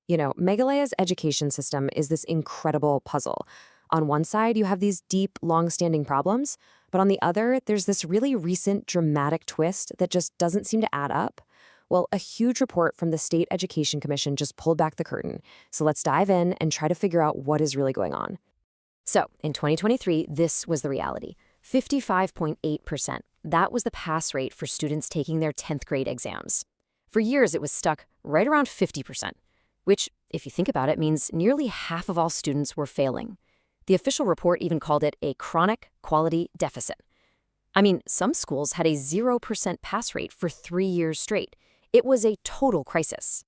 Meghalaya's education system is this incredible puzzle. On one side, you have these deep, long-standing problems, but on the other, there's this really recent dramatic twist that just doesn't seem to add up. Well, a huge report from the State Education Commission just pulled back the curtain. So let's dive in and try to figure out what is really going on. So, in 2023, this was the reality. 55.8%. That was the pass rate for students taking their 10th grade exams. For years, it was stuck right around 50%, which, if you think about it, means nearly half of all students were failing. The official report even called it a chronic quality deficit. I mean, some schools had a 0% pass rate for 3 years straight. It was a total crisis.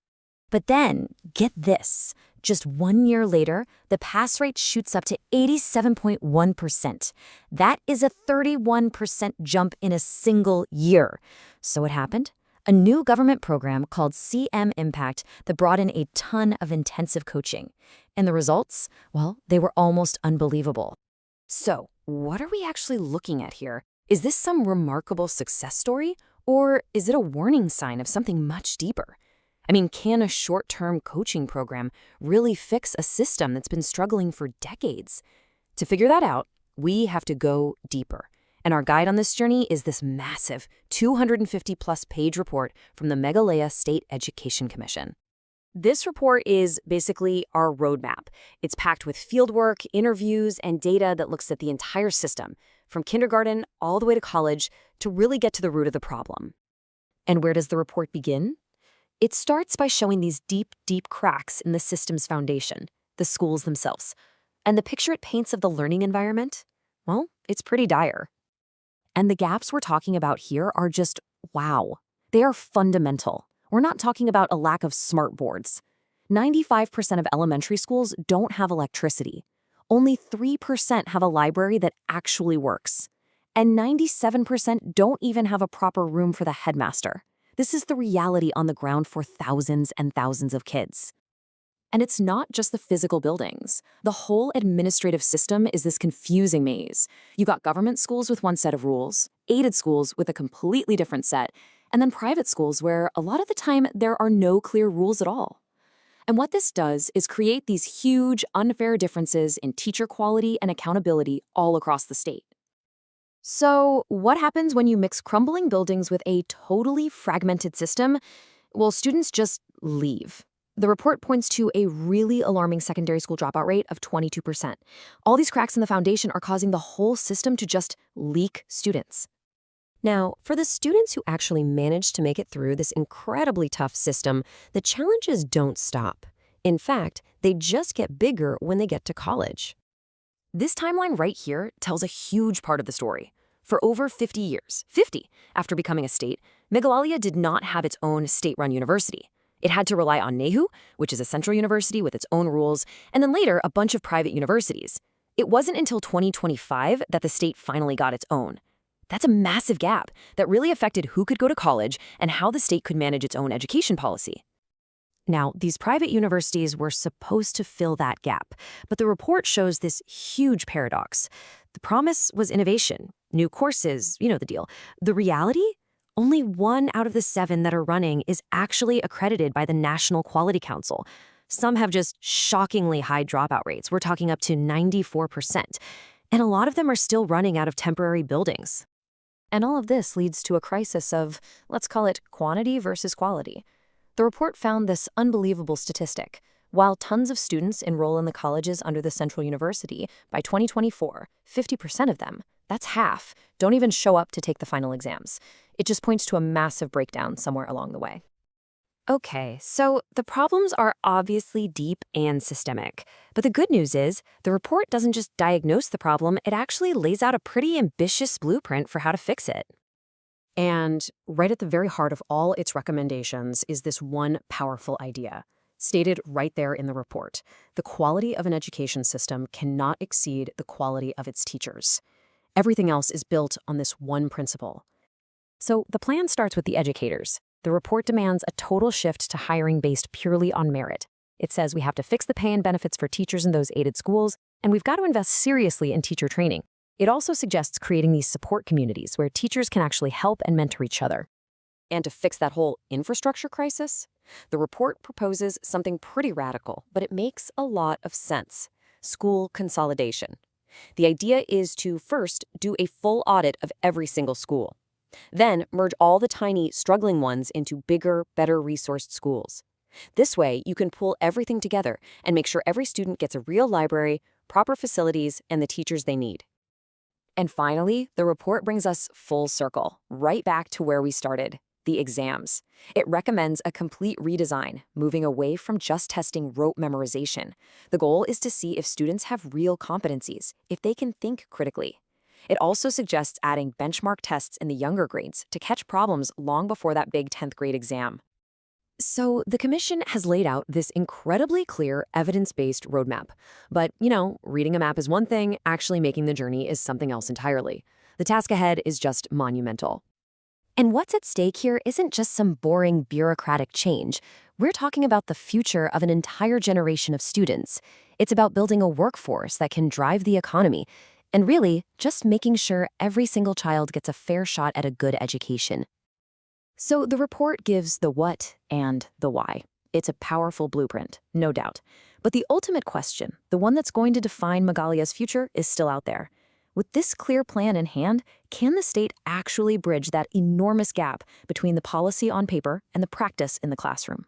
But then, get this, just 1 year later, the pass rate shoots up to 87.1%. That is a 31% jump in a single year. So what happened? A new government program called CM Impact that brought in a ton of intensive coaching. And the results? Well, they were almost unbelievable. So, what are we actually looking at here? Is this some remarkable success story? Or is it a warning sign of something much deeper? I mean, can a short-term coaching program really fix a system that's been struggling for decades? To figure that out, we have to go deeper. And our guide on this journey is this massive 250-plus page report from the Meghalaya State Education Commission. This report is basically our roadmap. It's packed with fieldwork, interviews, and data that looks at the entire system, from kindergarten all the way to college, to really get to the root of the problem. And where does the report begin? It starts by showing these deep, deep cracks in the system's foundation, the schools themselves. And the picture it paints of the learning environment? Well, it's pretty dire. And the gaps we're talking about here are just, wow. They are fundamental. We're not talking about a lack of smart boards. 95% of elementary schools don't have electricity. Only 3% have a library that actually works. And 97% don't even have a proper room for the headmaster. This is the reality on the ground for thousands and thousands of kids. And it's not just the physical buildings. The whole administrative system is this confusing maze. You got government schools with one set of rules, aided schools with a completely different set, and then private schools where a lot of the time there are no clear rules at all. And what this does is create these huge, unfair differences in teacher quality and accountability all across the state. So, what happens when you mix crumbling buildings with a totally fragmented system? Well, students just leave. The report points to a really alarming secondary school dropout rate of 22%. All these cracks in the foundation are causing the whole system to just leak students. Now, for the students who actually manage to make it through this incredibly tough system, the challenges don't stop. In fact, they just get bigger when they get to college. This timeline right here tells a huge part of the story. For over 50 years, 50, after becoming a state, Meghalaya did not have its own state-run university. It had to rely on NEHU, which is a central university with its own rules, and then later a bunch of private universities. It wasn't until 2025 that the state finally got its own. That's a massive gap that really affected who could go to college and how the state could manage its own education policy. Now, these private universities were supposed to fill that gap, but the report shows this huge paradox. The promise was innovation, new courses, you know the deal. The reality? Only 1 out of the 7 that are running is actually accredited by the National Quality Council. Some have just shockingly high dropout rates. We're talking up to 94%. And a lot of them are still running out of temporary buildings. And all of this leads to a crisis of, let's call it quantity versus quality. The report found this unbelievable statistic. While tons of students enroll in the colleges under the Central University, by 2024, 50% of them, that's half, don't even show up to take the final exams. It just points to a massive breakdown somewhere along the way. Okay, so the problems are obviously deep and systemic. But the good news is, the report doesn't just diagnose the problem, it actually lays out a pretty ambitious blueprint for how to fix it. And right at the very heart of all its recommendations is this one powerful idea, stated right there in the report. The quality of an education system cannot exceed the quality of its teachers. Everything else is built on this one principle. So the plan starts with the educators. The report demands a total shift to hiring based purely on merit. It says we have to fix the pay and benefits for teachers in those aided schools, and we've got to invest seriously in teacher training. It also suggests creating these support communities where teachers can actually help and mentor each other. And to fix that whole infrastructure crisis, the report proposes something pretty radical, but it makes a lot of sense: school consolidation. The idea is to first do a full audit of every single school, then merge all the tiny, struggling ones into bigger, better resourced schools. This way, you can pull everything together and make sure every student gets a real library, proper facilities, and the teachers they need. And finally, the report brings us full circle, right back to where we started: the exams. It recommends a complete redesign, moving away from just testing rote memorization. The goal is to see if students have real competencies, if they can think critically. It also suggests adding benchmark tests in the younger grades to catch problems long before that big 10th grade exam. So, the Commission has laid out this incredibly clear, evidence-based roadmap. But, reading a map is one thing, actually making the journey is something else entirely. The task ahead is just monumental. And what's at stake here isn't just some boring bureaucratic change. We're talking about the future of an entire generation of students. It's about building a workforce that can drive the economy, and really, just making sure every single child gets a fair shot at a good education. So the report gives the what and the why. It's a powerful blueprint, no doubt. But the ultimate question, the one that's going to define Meghalaya's future, is still out there. With this clear plan in hand, can the state actually bridge that enormous gap between the policy on paper and the practice in the classroom?